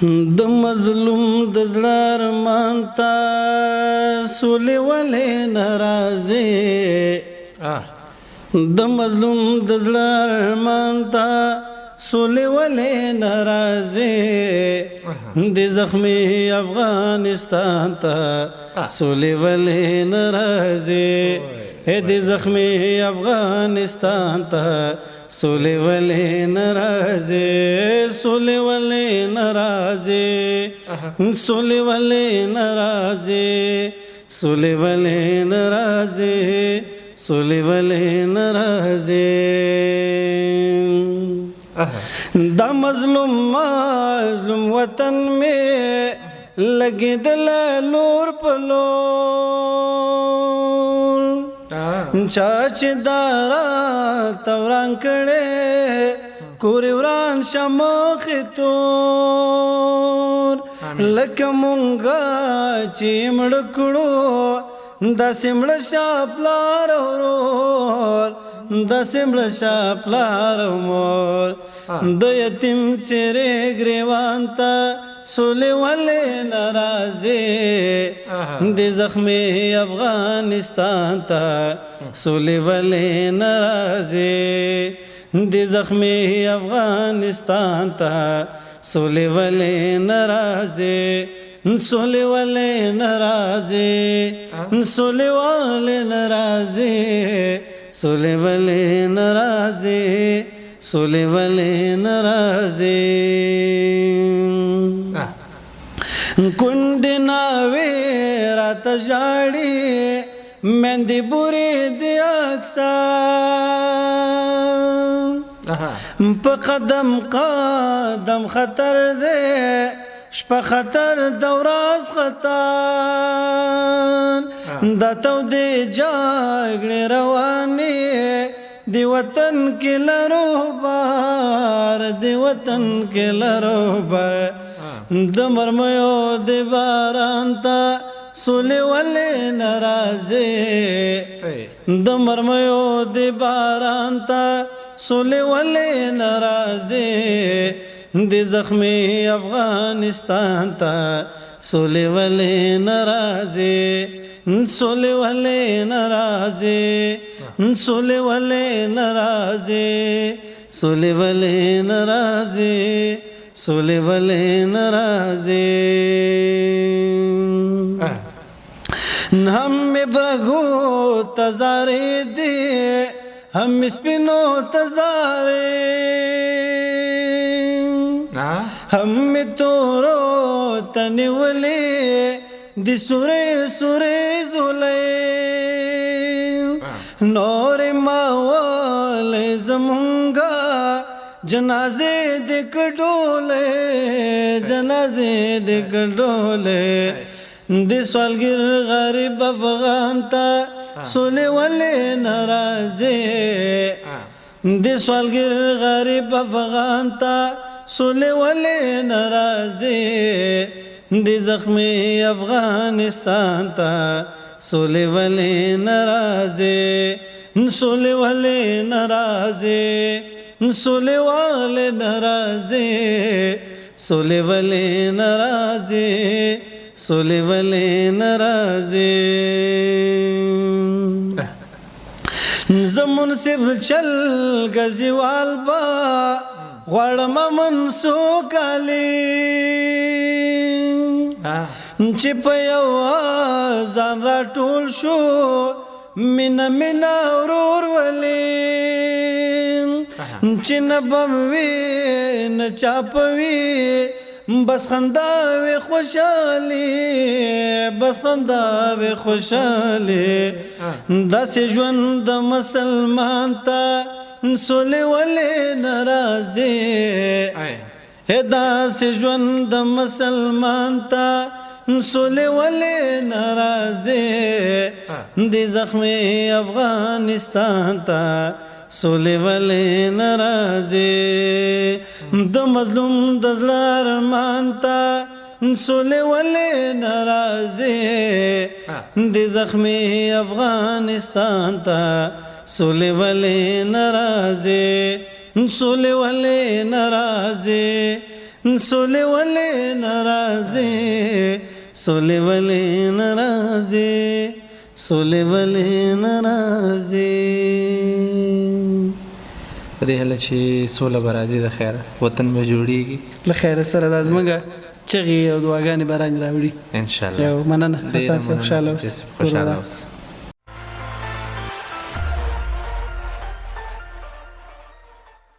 د مظلوم د زړه ارمان ته سولې ولې نه راځې د مظلوم د زړه ارمان ته سولې ولې نه راځې د زخمي افغانستان ته سولې ولې نه راځې د زخمي افغانستان ته سولې ولې نه راځې سولې ولې نه راځې سولې ولې نه راځې سولې ولې نه راځې سولې ولې نه راځې دا مظلوم وطن میں لګېدل لور په لور چا چې دارا توران کړي کورې وران شموخې تور لکه مونږه چې مړ کړو داسې مړه شا پلار ورور داسې مړه شا پلار مور د یتیم څېرې ګریوان ته سولې ولې نه راځې د زخمي افغانستان ته سولې ولې نه راځې د زخمي افغانستان ته سولې ولې نه راځې سولې ولې نه راځې سولې ولې نه راځې سولې ولې نه راځې سولې ولې نه راځې کونډې ناوې راته ژاړي مندې بورې د اکثر په قدم قدم خطر دی شپه خطر د ورځ خطر دا تودې جګړې روانې دی وطن کې لرو بار دی وطن کې لرو بار د مرمیو د باران ته سولې ولې نه راځې د مرمیو د باران ته سولې ولې نه راځې د زخمي افغانستان ته سولې ولې نه راځې سولې ولې نه راځې سولې ولې نه راځې سولې ولې نه راځې سولې ولې نه راځې هم مې برګو تزارې دي هم مې سپینو تزارې هم مې تورو تنیولې د سورې سورې زولې نور ماوالې زمونږه جنازې د کډولې جنازې د کډولې د سوالګر غریب افغان ته سولې ولې نه راځې د سوالګر غریب افغان ته سولې ولې نه راځې د زخمي افغانستان ته سولې ولې نه راځې سولې ولې نه راځې سولې ولې نه راځې سولې ولې نه راځې سولې ولې نه راځې زه منصف چهلګزیوال به غواړم منسوک علي چې په یو ځان راټول شو مینه مینه ورور ولې چې نه بم وي نه چاپوي بس خندا وي خوشالي بس خندا وي خوشالي داسې ژوند د مسلمان ته سولې ولې نه راځې داسې ژوند د مسلمان ته سولې ولې نه راځې د زخمي افغانستان ته سولې ولې نه راځې د مظلوم د زړه ارمان ته سولې ولې نه راځې د زخمي افغانستان ته سولې ولې نه راځې سولې ولې نه راځې سولې ولې ناراضه سولې ولې ناراضه سولې ولې ناراضه په دې هله چې سوله به راځي د خیره وطن به جوړیږي له خیره سره د زموږ چغې او دعاګانې به رنګ راوړي انشاءالله یو مننه حسان صاحب خوشحاله اوس خوشحاله اوس